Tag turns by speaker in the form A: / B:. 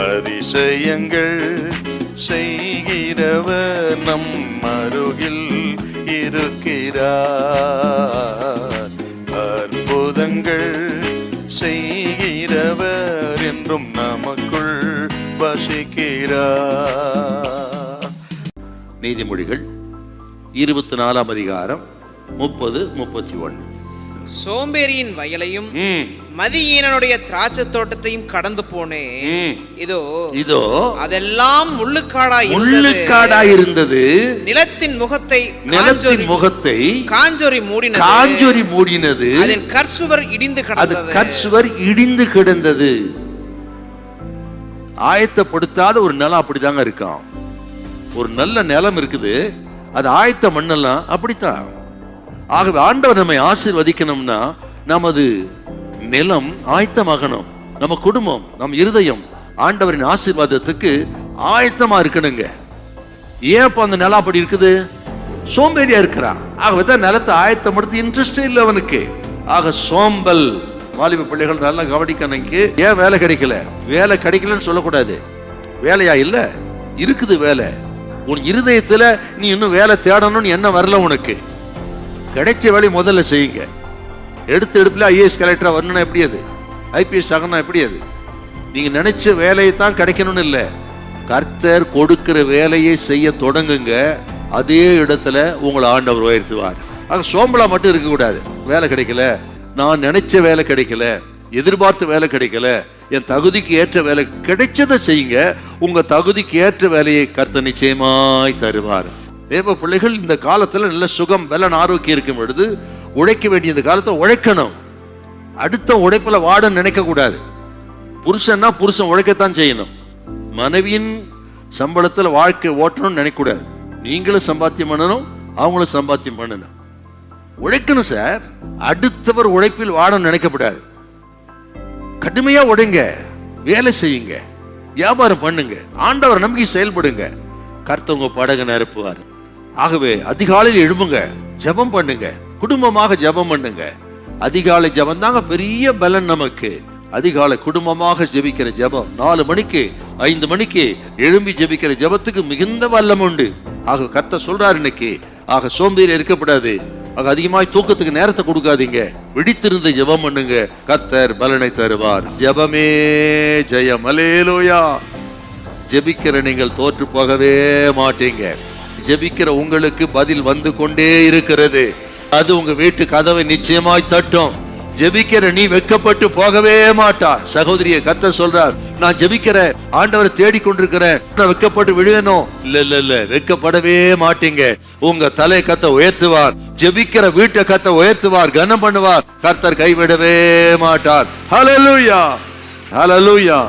A: அதிசயங்கள் செய்கிறவர் நம் அருகில் இருக்கிறார். அற்புதங்கள் செய்கிறவர் என்றும் நமக்குள் வசிக்கிறார்.
B: நீதிமொழிகள் 24 அதிகாரம் 30-31.
C: சோம்பேறியின் வயலையும் மதியீனனுடைய திராட்சை தோட்டத்தையும் கடந்து போனேன். இதோ அதெல்லாம் முள்ளுக்காடாய் இருந்தது. நிலத்தின் முகத்தை காஞ்சொரி மூடினது. அதன் கற்சுவர் இடிந்து கிடந்தது.
B: ஆயத்தப்படுத்தாத ஒரு நிலம் அப்படிதாங்க இருக்கான். ஒரு நல்ல நிலம் இருக்குது, அது ஆயத்த மண்ணெல்லாம் அப்படித்தான். ஆகவே ஆண்டவர் நம்மை ஆசீர்வதிக்கணும்னா நமது நிலம் ஆயத்தமாகணும். நம்ம குடும்பம், நம் இருதயம் ஆண்டவரின் ஆசீர்வாதத்துக்கு ஆயத்தமா இருக்கணுங்க. ஏன் இப்ப அந்த நிலம் அப்படி இருக்குது? சோம்பேறியா இருக்கிறான். ஆகவே தான் நிலத்தை ஆயத்தப்படுத்தி இன்ட்ரெஸ்டே இல்லை அவனுக்கு. ஆக சோம்பல். வாலிப பிள்ளைகள் நல்லா கவனிக்கணுங்க. ஏன் வேலை கிடைக்கல? வேலை கிடைக்கலன்னு சொல்லக்கூடாது. வேலையா இல்ல, இருக்குது வேலை. உன் இருதயத்துல நீ இன்னும் வேலை தேடணும்னு என்ன வரல உனக்கு? கிடைச்ச வேலை முதல்ல செய்யுங்க. எடுப்புல ஐஏஎஸ் கலெக்டரா வரணும்னா எப்படி அது? ஐபிஎஸ் ஆகணும் எப்படி அது? நீங்க நினைச்ச வேலையை தான் கிடைக்கணும்னு இல்லை. கர்த்தர் கொடுக்கிற வேலையை செய்ய தொடங்குங்க. அதே இடத்துல உங்களை ஆண்டவர் உயர்த்துவார். ஆக சோம்பலா மட்டும் இருக்க கூடாது. வேலை கிடைக்கல, நான் நினைச்ச வேலை கிடைக்கல, எதிர்பார்த்த வேலை கிடைக்கல, என் தகுதிக்கு ஏற்ற வேலை கிடைச்சதை செய்யுங்க. உங்க தகுதிக்கு ஏற்ற வேலையை கர்த்தர் நிச்சயமாய் தருவார். தேவ பிள்ளைகள் இந்த காலத்துல நல்ல சுகம், பலன், ஆரோக்கியம் இருக்கும் பொழுது உழைக்க வேண்டிய இந்த காலத்தை உழைக்கணும். அடுத்த உழைப்புல வாடன்னு நினைக்க கூடாது. புருஷன்னா புருஷன் உழைக்கத்தான் செய்யணும். மனைவியின் சம்பளத்துல வாழ்க்கை ஓட்டணும்னு நினைக்க கூடாது. நீங்களும் சம்பாத்தியம் பண்ணணும், அவங்களும் சம்பாத்தியம் பண்ணணும். உழைக்கணும் சார். அடுத்தவர் உழைப்பில் வாடன்னு நினைக்கப்படாது. கடுமையா உடைங்க, வேலை செய்யுங்க, வியாபாரம் பண்ணுங்க, ஆண்டவர் நம்பி செயல்படுங்க. கர்த்தவங்க படகு நிரப்புவார். ஆகவே அதிகாலையில் எழும்புங்க, ஜெபம் பண்ணுங்க, குடும்பமாக ஜெபம் பண்ணுங்க. அதிகாலை ஜெபம் தாங்க பெரிய பலன் நமக்கு. அதிகாலை குடும்பமாக ஜெபிக்கிற ஜெபம் 4 மணிக்கு 5 மணிக்கு எழும்பி ஜெபிக்கிற ஜெபத்துக்கு மிகுந்த வல்லம் உண்டு. ஆக கர்த்தர் சொல்றாரு இன்னைக்கு. ஆக சோம்பேறி இருக்கப்படாது. ஆக அதிகமாய் தூக்கத்துக்கு நேரத்தை கொடுக்காதீங்க. விழித்திருந்து ஜெபம் பண்ணுங்க, கர்த்தர் பலனை தருவார். ஜெபமே ஜெயம். அல்லேலூயா. ஜெபிக்கிற நீங்கள் தோற்று போகவே மாட்டீங்க. ஜெபிக்கிற உங்களுக்கு பதில் வந்து கொண்டே இருக்கிறது. அது உங்க வீட்டு கதவை நிச்சயமாய் தட்டும். ஜெபிக்கிற நீ வெட்கப்பட்டு போகவே மாட்டா. சகோதரியை கர்த்தர் சொல்றார், நான் ஜெபிக்கிற ஆண்டவரை தேடிக்கொண்டிருக்கிறேன், நான் வெட்கப்பட்டு விழுவேனோ? இல்ல, வெட்கப்படவே மாட்டீங்க. உங்க தலை கர்த்தர் உயர்த்துவார். ஜெபிக்கிற வீட்டை கர்த்தர் உயர்த்துவார், கனம் பண்ணுவார். கர்த்தர் கைவிடவே மாட்டார். ஹல்லேலூயா, ஹல்லேலூயா.